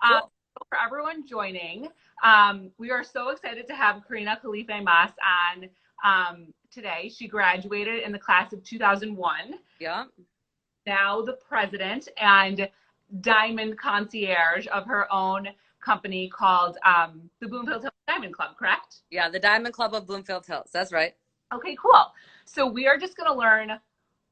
Cool. For everyone joining, we are so excited to have Karina Khalife Mas on today. She graduated in the class of 2001, Yeah. now the president and diamond concierge of her own company called the Bloomfield Hills Diamond Club, correct? Yeah. The Diamond Club of Bloomfield Hills. That's right. Okay, cool. So we are just going to learn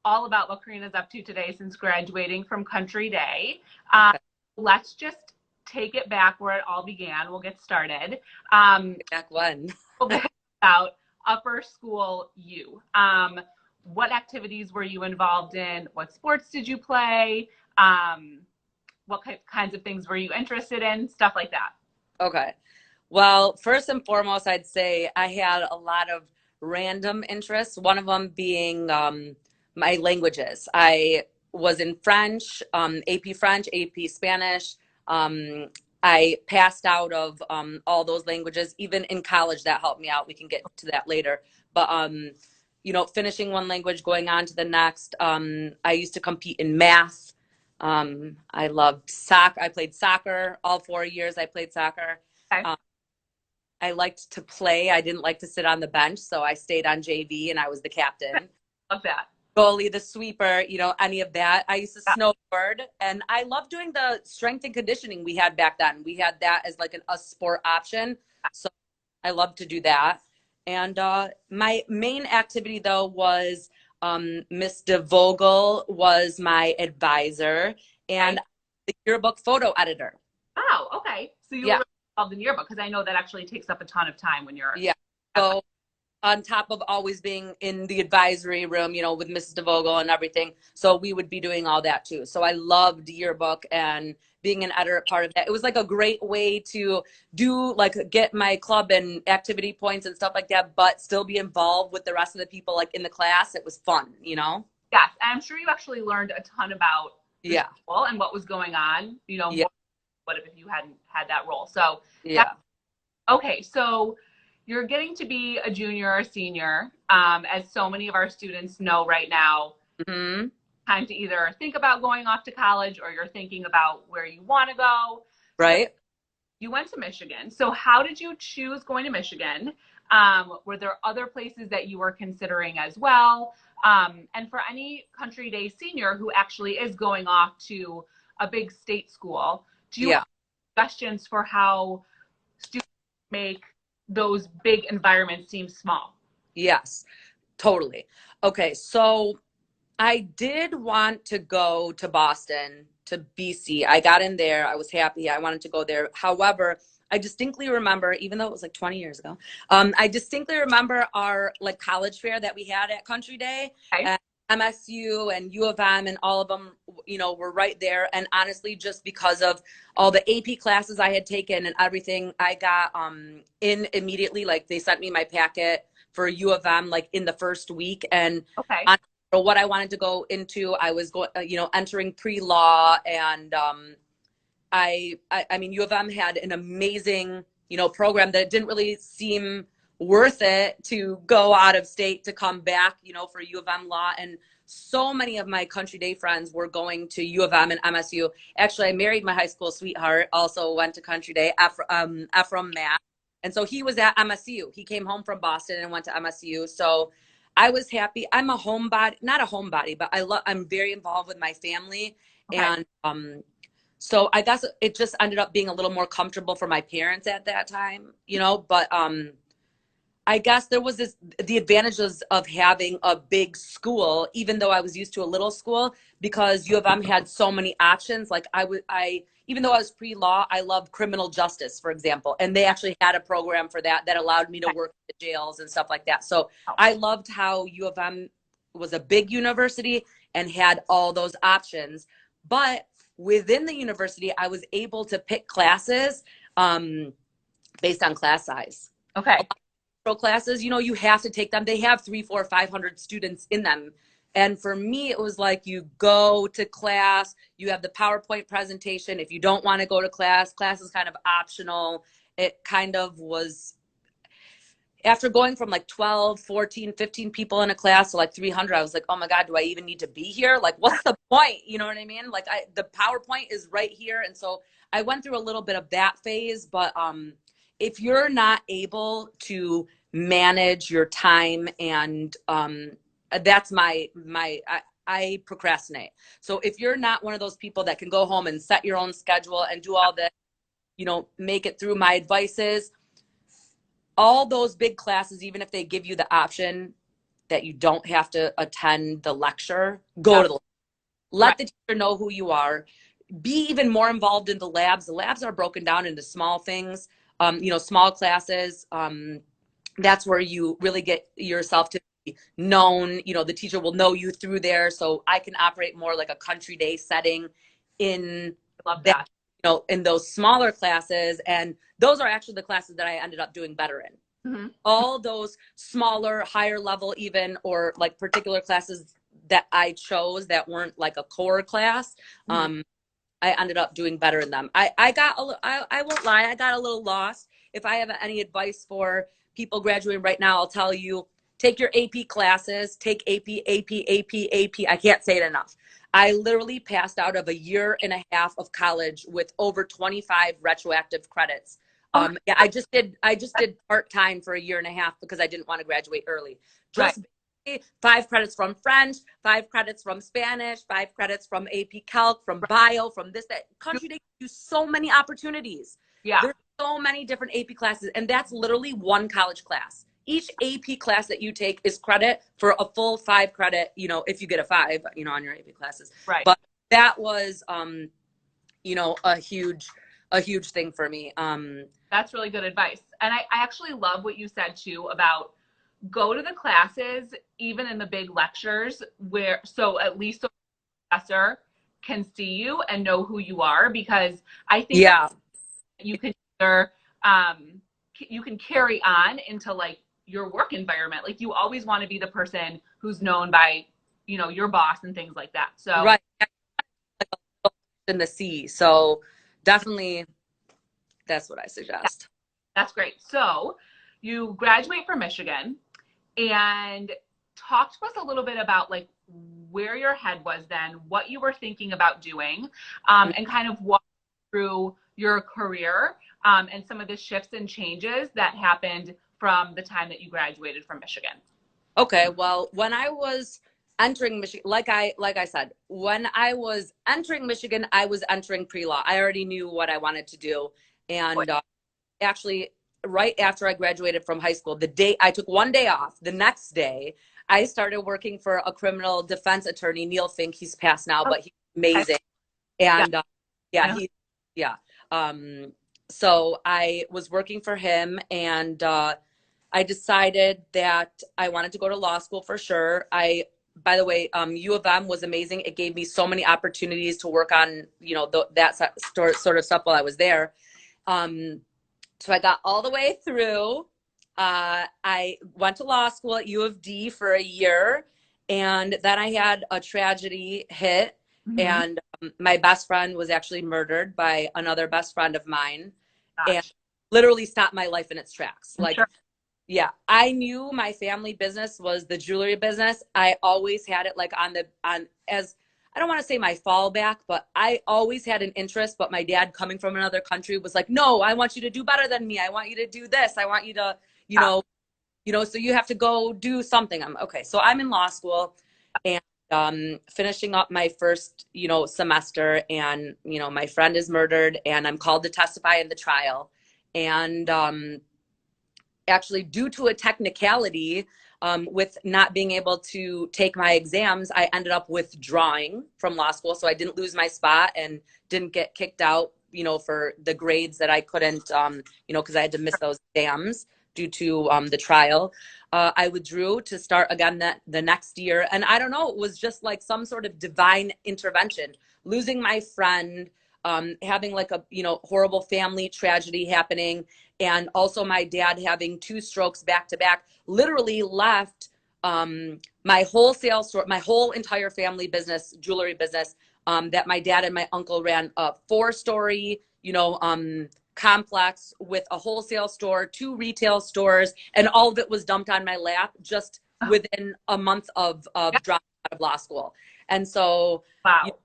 all about what Karina's up to today since graduating from Country Day. Okay. Let's just take it back where it all began. We'll get started. Back when? A little bit about upper school you. What activities were you involved in? What sports did you play? What kinds of things were you interested in? Stuff like that. Okay. Well, first and foremost, I'd say I had a lot of random interests. One of them being my languages. I was in French, AP French, AP Spanish. I passed out of all those languages. Even in college, that helped me out. We can get to that later. But finishing one language, going on to the next. I used to compete in math. I loved soccer. I played soccer all 4 years. I played soccer. Okay. I liked to play. I didn't like to sit on the bench, so I stayed on JV and I was the captain. Love that. Goalie, the sweeper, any of that. I used to snowboard, and I loved doing the strength and conditioning we had back then. We had that as like a sport option, so I loved to do that. And my main activity, though, was Miss DeVogel was my advisor and the yearbook photo editor. Oh, okay. So you Yeah. were involved in yearbook, because I know that actually takes up a ton of time when you're. Yeah. So on top of always being in the advisory room, with Mrs. DeVogel and everything. So we would be doing all that too. So I loved yearbook and being an editor part of that. It was like a great way to get my club and activity points and stuff like that, but still be involved with the rest of the people like in the class. It was fun, Yes. I'm sure you actually learned a ton about Yeah. school and what was going on, Yeah. what if you hadn't had that role. So Yeah. okay, so you're getting to be a junior or senior, as so many of our students know right now. Mm-hmm. Time to either think about going off to college, or you're thinking about where you want to go. Right. So you went to Michigan. So how did you choose going to Michigan? Were there other places that you were considering as well? And for any Country Day senior who actually is going off to a big state school, do you have suggestions for how students make those big environments seem small? Yes, totally. Okay, so I did want to go to Boston, to BC. I got in there. I was happy. I wanted to go there. However, I distinctly remember, even though it was like 20 years ago, I distinctly remember our college fair that we had at Country Day. Okay. At MSU and U of M and all of them, were right there. And honestly, just because of all the AP classes I had taken and everything, I got in immediately. Like they sent me my packet for U of M like in the first week. And Okay. what I wanted to go into, I was going, entering pre-law, and I mean, U of M had an amazing, program that it didn't really seem worth it to go out of state to come back, for U of M law. And so many of my Country Day friends were going to U of M and MSU. Actually, I married my high school sweetheart, also went to Country Day, Ephraim Matt. And so he was at MSU. He came home from Boston and went to MSU. So I was happy. I'm a homebody, not a homebody, but I'm very involved with my family. Okay. And so I guess it just ended up being a little more comfortable for my parents at that time, but I guess there was the advantages of having a big school, even though I was used to a little school, because U of M had so many options. Like even though I was pre-law, I loved criminal justice, for example. And they actually had a program for that allowed me to work in the jails and stuff like that. So I loved how U of M was a big university and had all those options. But within the university, I was able to pick classes based on class size. Okay. Classes, you have to take them. They have 300, 400, 500 students in them. And for me, it was like, you go to class, you have the PowerPoint presentation. If you don't want to go to class is kind of optional. It kind of was, after going from like 12, 14, 15 people in a class to like 300, I was like, oh my God, do I even need to be here? Like, what's the point? You know what I mean? Like the PowerPoint is right here. And so I went through a little bit of that phase, but if you're not able to manage your time and that's I procrastinate. So if you're not one of those people that can go home and set your own schedule and do all this, make it through, my advice is all those big classes, even if they give you the option that you don't have to attend the lecture, go to the let the teacher know who you are. Be even more involved in the labs. The labs are broken down into small things, small classes. That's where you really get yourself to be known. The teacher will know you through there. So I can operate more like a country day setting in Love that. In those smaller classes. And those are actually the classes that I ended up doing better in. Mm-hmm. All those smaller, higher level even, or like particular classes that I chose that weren't like a core class, I ended up doing better in them. I won't lie, I got a little lost. If I have any advice for people graduating right now, I'll tell you, take your AP classes, take AP. I can't say it enough. I literally passed out of a year and a half of college with over 25 retroactive credits. Yeah, I just did part-time for a year and a half because I didn't want to graduate early. Just 5 credits from French, 5 credits from Spanish, 5 credits from AP Calc, from Bio, from this, that. Country Day gives you so many opportunities. Yeah. There's so many different AP classes, and that's literally one college class. Each AP class that you take is credit for a full 5 credit, if you get a 5, on your AP classes. Right. But that was, a huge thing for me. That's really good advice. And I actually love what you said too about go to the classes, even in the big lectures, so at least the professor can see you and know who you are, because I think you can either, you can carry on into like your work environment. Like you always want to be the person who's known by, your boss and things like that. So right. In the sea. So definitely that's what I suggest. That's great. So you graduate from Michigan, and talk to us a little bit about like where your head was then, what you were thinking about doing, and kind of walk through your career and some of the shifts and changes that happened from the time that you graduated from Michigan. Okay, well, when I was entering Michigan, like I said, when I was entering Michigan, I was entering pre-law. I already knew what I wanted to do. And actually, right after I graduated from high school, I took one day off. The next day, I started working for a criminal defense attorney, Neil Fink. He's passed now, but he's amazing. And so I was working for him, and I decided that I wanted to go to law school for sure. By the way, U of M was amazing. It gave me so many opportunities to work on, that sort of stuff while I was there. So I got all the way through. I went to law school at U of D for a year, and then I had a tragedy hit, and my best friend was actually murdered by another best friend of mine. And literally stopped my life in its tracks. Yeah, I knew my family business was the jewelry business. I always had it like as I don't want to say my fallback, but I always had an interest. But my dad, coming from another country, was like, no, I want you to do better than me. I want you to do this. I want you to, so you have to go do something. So I'm in law school and finishing up my first, semester, and, my friend is murdered, and I'm called to testify in the trial. And actually, due to a technicality, with not being able to take my exams, I ended up withdrawing from law school. So I didn't lose my spot and didn't get kicked out, for the grades that I couldn't, because I had to miss those exams due to the trial. I withdrew to start again the next year. And I don't know, it was just like some sort of divine intervention. Losing my friend, having like a, horrible family tragedy happening, and also my dad having 2 strokes back to back, literally left my wholesale store, my whole entire family business, jewelry business, that my dad and my uncle ran, a 4-story, complex with a wholesale store, 2 retail stores, and all of it was dumped on my lap just within a month of dropping out of law school. And so, Wow.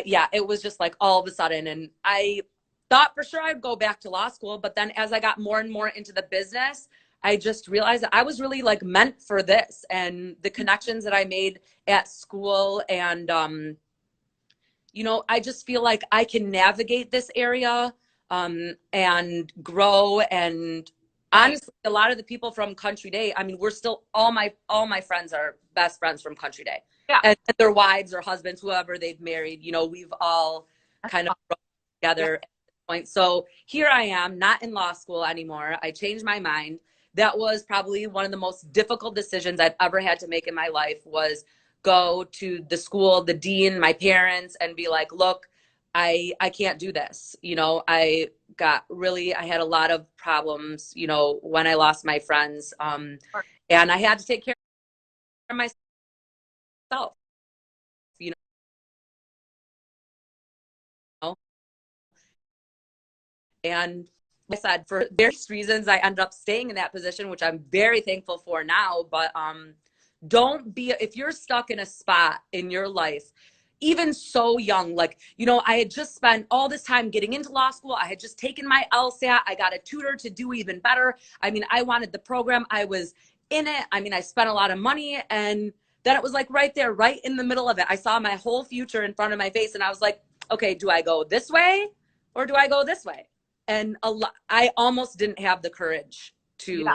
yeah, it was just like all of a sudden. And I thought for sure I'd go back to law school. But then as I got more and more into the business, I just realized that I was really like meant for this, and the connections that I made at school. And, I just feel like I can navigate this area and grow. And honestly, a lot of the people from Country Day, I mean, we're still, all my friends are best friends from Country Day. Yeah. And their wives or husbands, whoever they've married, we've all kind of grown together at this point. So here I am, not in law school anymore. I changed my mind. That was probably one of the most difficult decisions I've ever had to make in my life, was go to the school, the dean, my parents, and be like, look, I can't do this. I had a lot of problems, when I lost my friends. And I had to take care of myself, you know, and like I said, for various reasons, I ended up staying in that position, which I'm very thankful for now. But if you're stuck in a spot in your life, even so young, like, I had just spent all this time getting into law school. I had just taken my LSAT. I got a tutor to do even better. I mean, I wanted the program. I was in it. I mean, I spent a lot of money, and then it was like right there, right in the middle of it. I saw my whole future in front of my face, and I was like, okay, do I go this way or do I go this way? And I almost didn't have the courage to,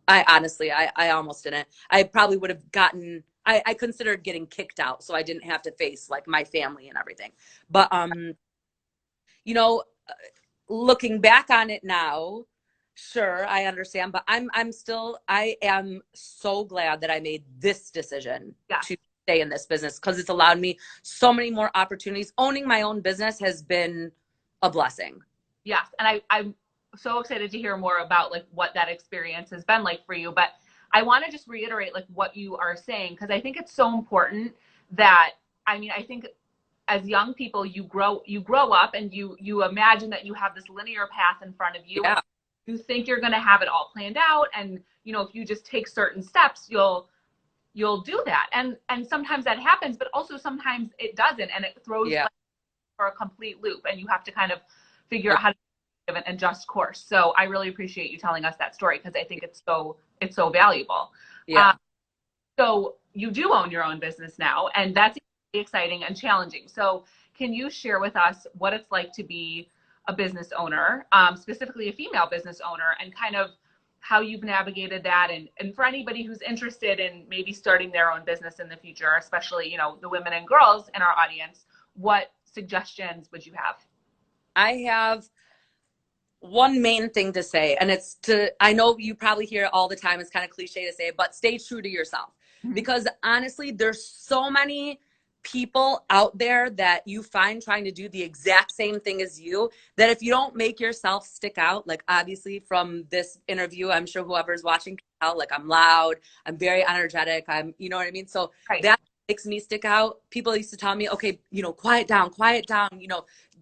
I honestly, I almost didn't. I probably would have gotten, I considered getting kicked out so I didn't have to face like my family and everything. But, looking back on it now, sure, I understand, but I am so glad that I made this decision to stay in this business, because it's allowed me so many more opportunities. Owning my own business has been a blessing. Yes. And I'm so excited to hear more about like what that experience has been like for you. But I want to just reiterate like what you are saying, because I think it's so important that, I mean, I think as young people, you grow up and you imagine that you have this linear path in front of you. Yeah. You think you're going to have it all planned out. And, if you just take certain steps, you'll do that. And sometimes that happens, but also sometimes it doesn't. And it throws you for a complete loop, and you have to kind of figure out how to give an adjust course. So I really appreciate you telling us that story, because I think it's so valuable. Yeah. So you do own your own business now, and that's exciting and challenging. So can you share with us what it's like to be a business owner, specifically a female business owner, and kind of how you've navigated that? And for anybody who's interested in maybe starting their own business in the future, especially, the women and girls in our audience, what suggestions would you have? I have one main thing to say, and I know you probably hear it all the time. It's kind of cliche to say, but stay true to yourself. Mm-hmm. Because honestly, there's so many people out there that you find trying to do the exact same thing as you, that if you don't make yourself stick out, like obviously from this interview, I'm sure whoever's watching can tell, like I'm loud, I'm very energetic, you know what I mean? So that makes me stick out. People used to tell me, okay, quiet down,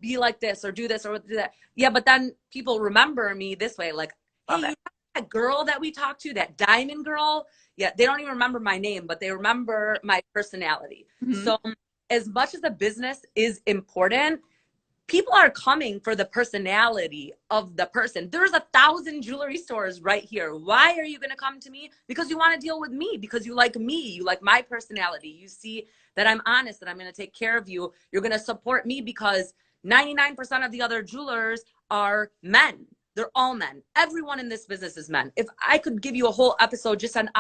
be like this or do this or do that. Yeah, but then people remember me this way, like, hey, that girl that we talked to, that diamond girl. Yeah, they don't even remember my name, but they remember my personality. Mm-hmm. So as much as the business is important, people are coming for the personality of the person. There's 1,000 jewelry stores right here. Why are you going to come to me? Because you want to deal with me, because you like me, you like my personality. You see that I'm honest, that I'm going to take care of you. You're going to support me, because 99% of the other jewelers are men. They're all men. Everyone in this business is men. If I could give you a whole episode just on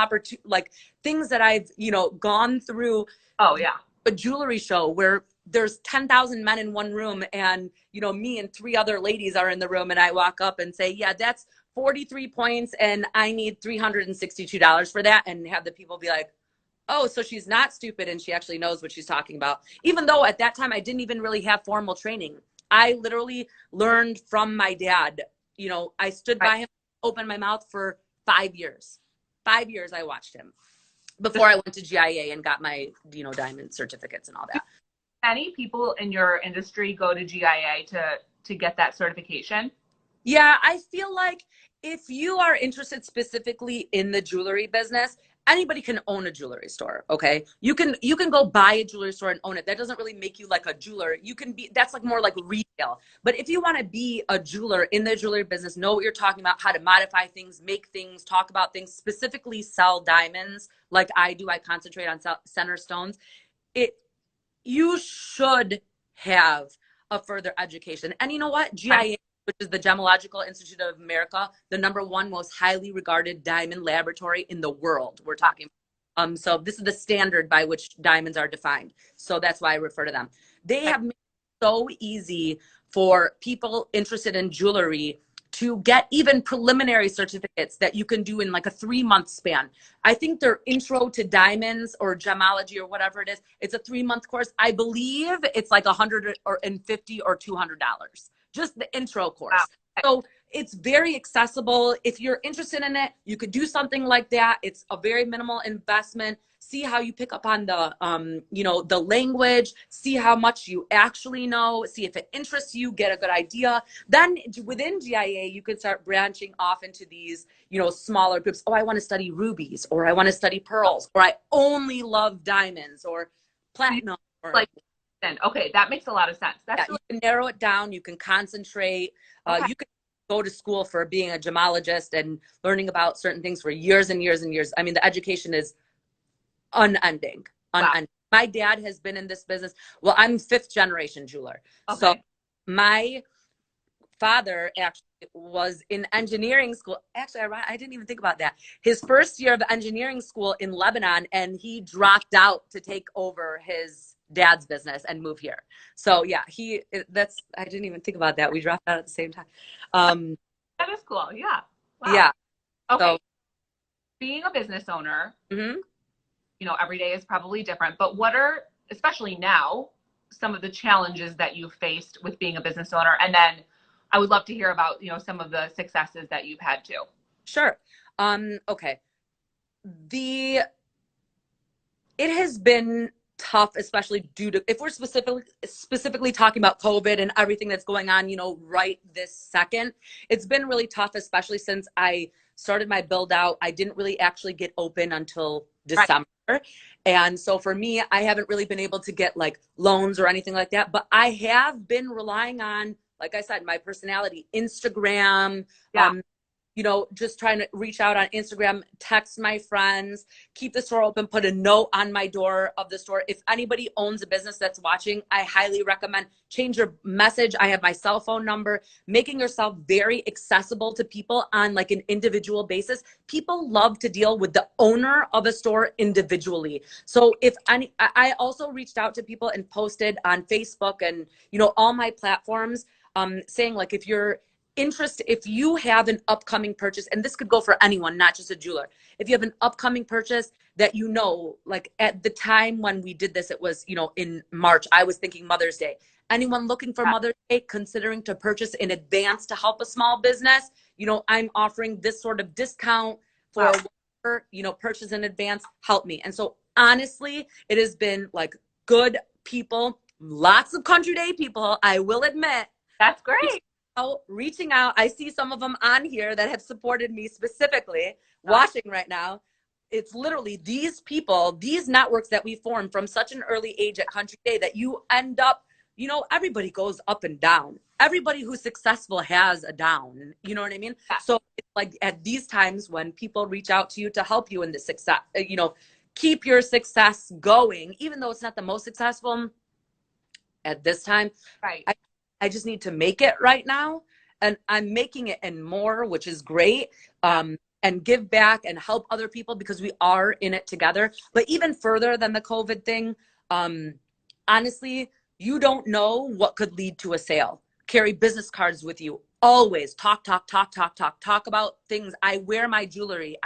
like things that I've, gone through. Oh yeah. A jewelry show where there's 10,000 men in one room, and, me and 3 other ladies are in the room, and I walk up and say, yeah, that's 43 points and I need $362 for that. And have the people be like, oh, so she's not stupid and she actually knows what she's talking about. Even though at that time I didn't even really have formal training. I literally learned from my dad. I stood by him, opened my mouth for 5 years. 5 years I watched him before I went to GIA and got my, diamond certificates and all that. Any people in your industry go to GIA to get that certification? Yeah, I feel like if you are interested specifically in the jewelry business, anybody can own a jewelry store, okay? You can go buy a jewelry store and own it. That doesn't really make you like a jeweler. You can be that's like more like retail. But if you want to be a jeweler in the jewelry business, know what you're talking about, how to modify things, make things, talk about things, specifically sell diamonds like I do. I concentrate on center stones. It you should have a further education. And you know what? Right. GIA, which is the Gemological Institute of America, the #1 most highly regarded diamond laboratory in the world. We're talking. So this is the standard by which diamonds are defined. So that's why I refer to them. They have made it so easy for people interested in jewelry to get even preliminary certificates that you can do in like a 3-month span. I think their intro to diamonds or gemology or whatever it is, it's a 3-month course. I believe it's like $150 or $200, just the intro course. Wow. So it's very accessible. If you're interested in it, you could do something like that. It's a very minimal investment. See how you pick up on the, the language, see how much you actually know, see if it interests you, get a good idea. Then within GIA, you can start branching off into these, smaller groups. Oh, I want to study rubies, or I want to study pearls, or I only love diamonds or platinum. Or, Like, then okay, that makes a lot of sense. That's you can narrow it down. You can concentrate. okay. You can go to school for being a gemologist and learning about certain things for years and years and years. I mean, the education is unending. Wow. My dad has been in this business. Well, I'm 5th generation jeweler. Okay. So my father actually was in engineering school. Actually, I didn't even think about that. His first year of engineering school in Lebanon, and he dropped out to take over his dad's business and move here. So yeah, I didn't even think about that. We dropped out at the same time. That is cool. Yeah. Wow. Yeah. Okay. So, Being a business owner, mhm. Every day is probably different, but what are, especially now, some of the challenges that you've faced with being a business owner? And then I would love to hear about, some of the successes that you've had too. Sure. Okay. It has been tough, especially due to, if we're specifically talking about COVID and everything that's going on, right this second, it's been really tough, especially since I started my build out. I didn't really actually get open until December. Right. And so for me, I haven't really been able to get like loans or anything like that, but I have been relying on, like I said, my personality, Instagram, Yeah. Just trying to reach out on Instagram, text my friends, keep the store open, put a note on my door of the store. If anybody owns a business that's watching, I highly recommend change your message. I have my cell phone number, making yourself very accessible to people on like an individual basis. People love to deal with the owner of a store individually. So I also reached out to people and posted on Facebook and, all my platforms, saying like, if you have an upcoming purchase, and this could go for anyone, not just a jeweler. If you have an upcoming purchase that like at the time when we did this, it was, in March, I was thinking Mother's Day. Anyone looking for Mother's Day, considering to purchase in advance to help a small business, I'm offering this sort of discount for whatever, purchase in advance, help me. And so honestly, it has been like good people, lots of country day people, I will admit. That's great. Reaching out. I see some of them on here that have supported me specifically, watching right now. It's literally these people, these networks that we form from such an early age at Country Day that you end up, everybody goes up and down. Everybody who's successful has a down. You know what I mean? Yeah. So it's like at these times when people reach out to you to help you in the success, keep your success going, even though it's not the most successful at this time. Right. I just need to make it right now. And I'm making it and more, which is great. And give back and help other people because we are in it together. But even further than the COVID thing, honestly, you don't know what could lead to a sale. Carry business cards with you. Always talk about things. I wear my jewelry.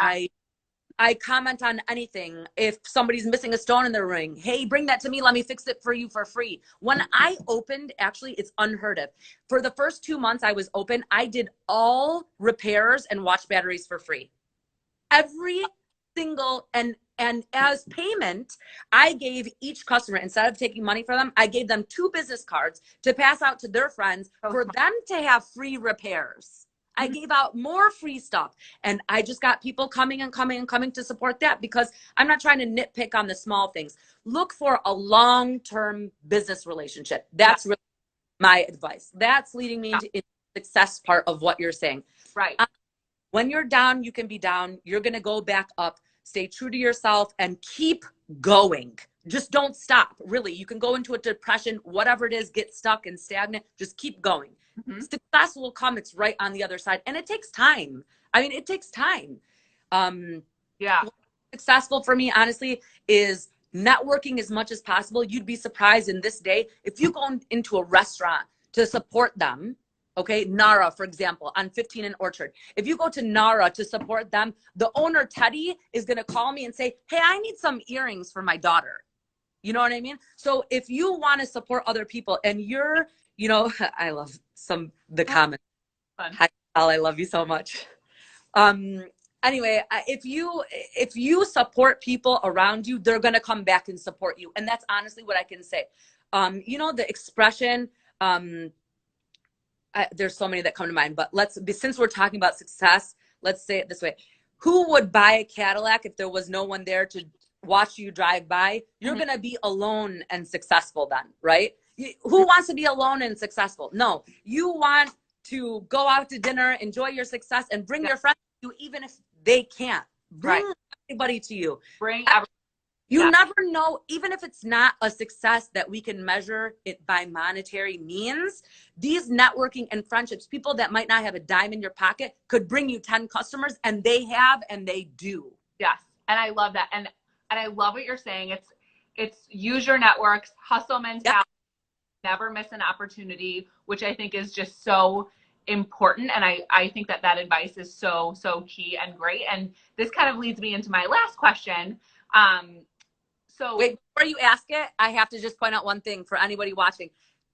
I comment on anything. If somebody's missing a stone in their ring, hey, bring that to me. Let me fix it for you for free. When I opened, actually, it's unheard of. For the first 2 months I was open, I did all repairs and watch batteries for free. Every single, and And as payment, I gave each customer, instead of taking money from them, I gave them 2 business cards to pass out to their friends for them to have free repairs. I gave out more free stuff, and I just got people coming and coming and coming to support that, because I'm not trying to nitpick on the small things. Look for a long-term business relationship. That's really my advice. That's leading me into the success part of what you're saying. Right. When you're down, you can be down. You're going to go back up. Stay true to yourself and keep going. Just don't stop. Really, you can go into a depression, whatever it is, get stuck and stagnant. Just keep going. Success will come. It's right on the other side. And it takes time. I mean, it takes time. Successful for me, honestly, is networking as much as possible. You'd be surprised in this day, if you go into a restaurant to support them, okay, Nara, for example, on 15 and Orchard. If you go to Nara to support them, the owner, Teddy, is going to call me and say, hey, I need some earrings for my daughter. You know what I mean? So if you want to support other people and you're, you know, I love the comments. Hi, Al, I love you so much. Anyway, if you support people around you, they're going to come back and support you. And that's honestly what I can say. You know, the expression, there's so many that come to mind, but since we're talking about success, let's say it this way. Who would buy a Cadillac if there was no one there to watch you drive by? You're going to be alone and successful then, right? Who wants to be alone and successful? No, you want to go out to dinner, enjoy your success, and bring your friends to you, even if they can't. Bring everybody to you. You never know, even if it's not a success that we can measure it by monetary means, these networking and friendships, people that might not have a dime in your pocket could bring you 10 customers, and they have, and they do. Yes. And I love that. And I love what you're saying. It's use your networks, hustle mentality, never miss an opportunity, which I think is just so important. And I think that advice is so key and great. And this kind of leads me into my last question. So wait, before you ask it, I have to just point out one thing for anybody watching.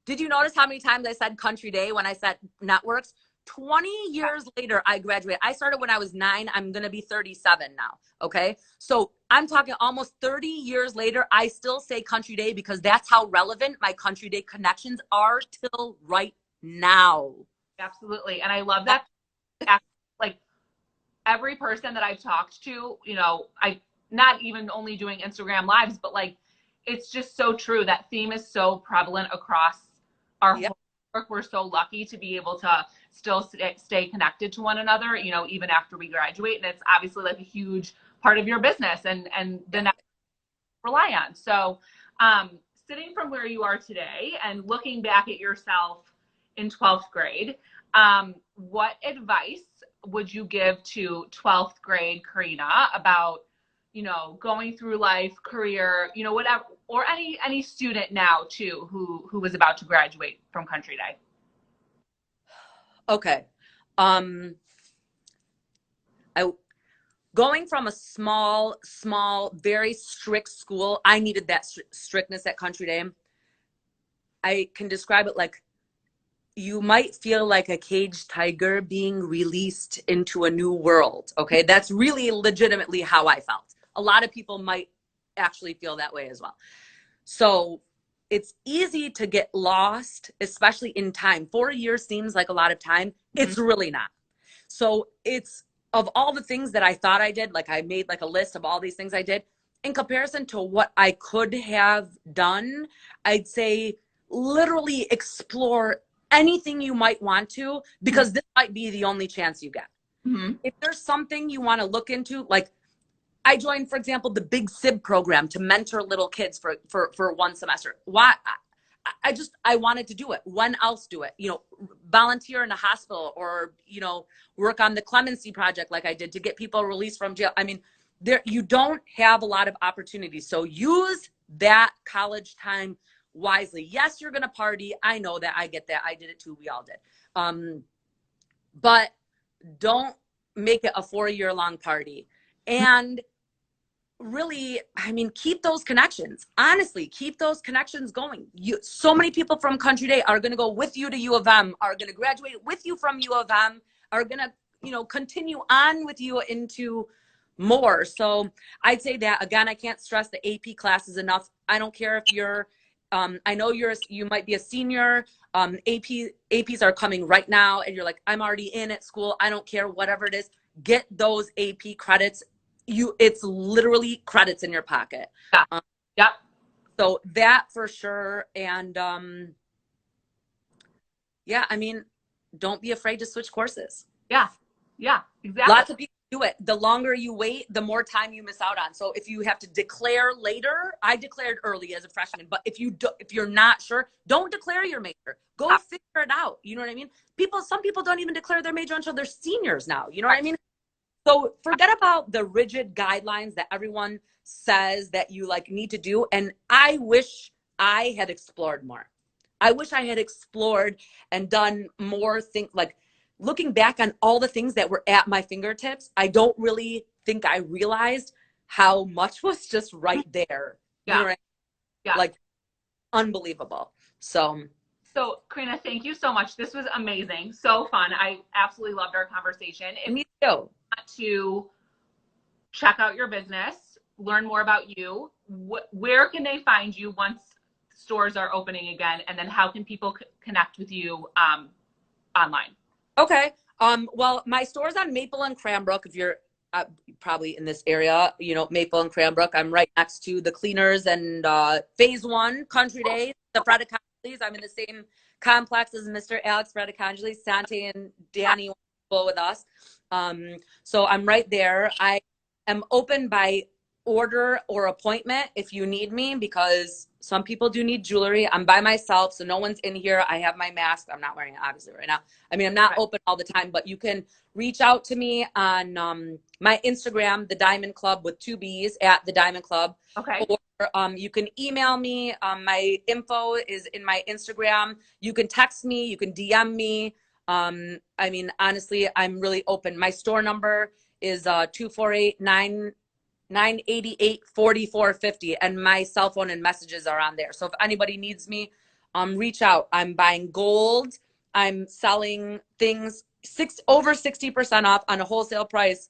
Did you notice how many times I said Country Day when I said networks? 20 years later, I graduated. I started when I was 9. I'm going to be 37 now. Okay. So I'm talking almost 30 years later. I still say Country Day because that's how relevant my Country Day connections are till right now. Absolutely. And I love that. Like every person that I've talked to, you know, not even only doing Instagram lives, but like, it's just so true. That theme is so prevalent across our whole work. We're so lucky to be able to still stay connected to one another, you know, even after we graduate. And it's obviously like a huge part of your business and the network you rely on. So sitting from where you are today and looking back at yourself in 12th grade, what advice would you give to 12th grade Karina about, you know, going through life, career, you know, whatever, or any student now too, who was about to graduate from Country Day? Okay. Going from a small, very strict school, I needed that strictness at Country Day. I can describe it like you might feel like a caged tiger being released into a new world. Okay. That's really legitimately how I felt. A lot of people might actually feel that way as well. So it's easy to get lost, especially in time. 4 years seems like a lot of time. It's really not. So it's, of all the things that I thought I did, like I made like a list of all these things I did, in comparison to what I could have done, I'd say literally explore anything you might want to, because this might be the only chance you get. If there's something you want to look into, like I joined, for example, the Big SIB program to mentor little kids for 1 semester. Why? I wanted to do it. When else do it? You know, volunteer in a hospital, or, you know, work on the clemency project like I did to get people released from jail. I mean, you don't have a lot of opportunities. So use that college time wisely. Yes, you're going to party. I know that. I get that. I did it too. We all did. But don't make it a 4-year-long party. And really, I mean, keep those connections. Honestly, keep those connections going. So many people from Country Day are going to go with you to U of M, are going to graduate with you from U of M, are going to, you know, continue on with you into more. So I'd say that again, I can't stress the AP classes enough. I don't care if you're, I know you might be a senior. APs are coming right now, and you're like, I'm already in at school. I don't care, whatever it is. Get those AP credits. It's literally credits in your pocket. Yeah. Yep. So that for sure. And yeah, I mean, don't be afraid to switch courses. Yeah. Yeah, exactly. Lots of people do it. The longer you wait, the more time you miss out on. So if you have to declare later, I declared early as a freshman, but if you're not sure, don't declare your major. Go figure it out. You know what I mean? Some people don't even declare their major until they're seniors now. You know what I mean? So forget about the rigid guidelines that everyone says that you like need to do. And I wish I had explored more. I wish I had explored and done more things. Like looking back on all the things that were at my fingertips, I don't really think I realized how much was just right there. Yeah. You know what I mean? Yeah. Like unbelievable. So Karina, thank you so much. This was amazing. So fun. I absolutely loved our conversation. If me too. you want to check out your business, learn more about you, where can they find you once stores are opening again? And then how can people connect with you online? Okay. Well, my store's on Maple and Cranbrook. If you're probably in this area, you know, Maple and Cranbrook. I'm right next to the Cleaners and Phase One, Country Days, the Fredicongeles. I'm in the same complex as Mr. Alex Fredicongeles. Sante and Danny go with us. So I'm right there. I am open by order or appointment if you need me, because some people do need jewelry. I'm by myself, so no one's in here. I have my mask. I'm not wearing it obviously right now. I mean, I'm not open all the time, but you can reach out to me on my Instagram, the Diamond Club with 2 B's at the Diamond Club. Okay. Or you can email me. My info is in my Instagram. You can text me. You can DM me. I mean, honestly, I'm really open. My store number is 248-988-4450, and my cell phone and messages are on there. So if anybody needs me, reach out. I'm buying gold. I'm selling things over 60% off on a wholesale price.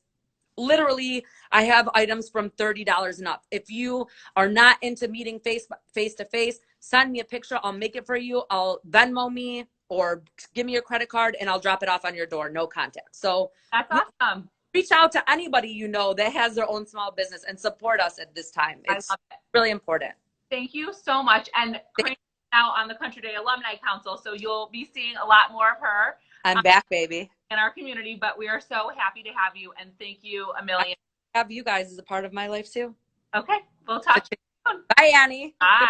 Literally, I have items from $30 and up. If you are not into meeting face to face, send me a picture. I'll make it for you. I'll Venmo me or give me your credit card and I'll drop it off on your door. No contact. So that's awesome. Reach out to anybody you know that has their own small business and support us at this time. It's really important. Thank you so much. And Karina is now on the Country Day Alumni Council, so you'll be seeing a lot more of her. I'm back, baby. In our community, but we are so happy to have you, and thank you a million. I have you guys as a part of my life too. Okay, we'll talk to you soon. Bye, Annie. Bye.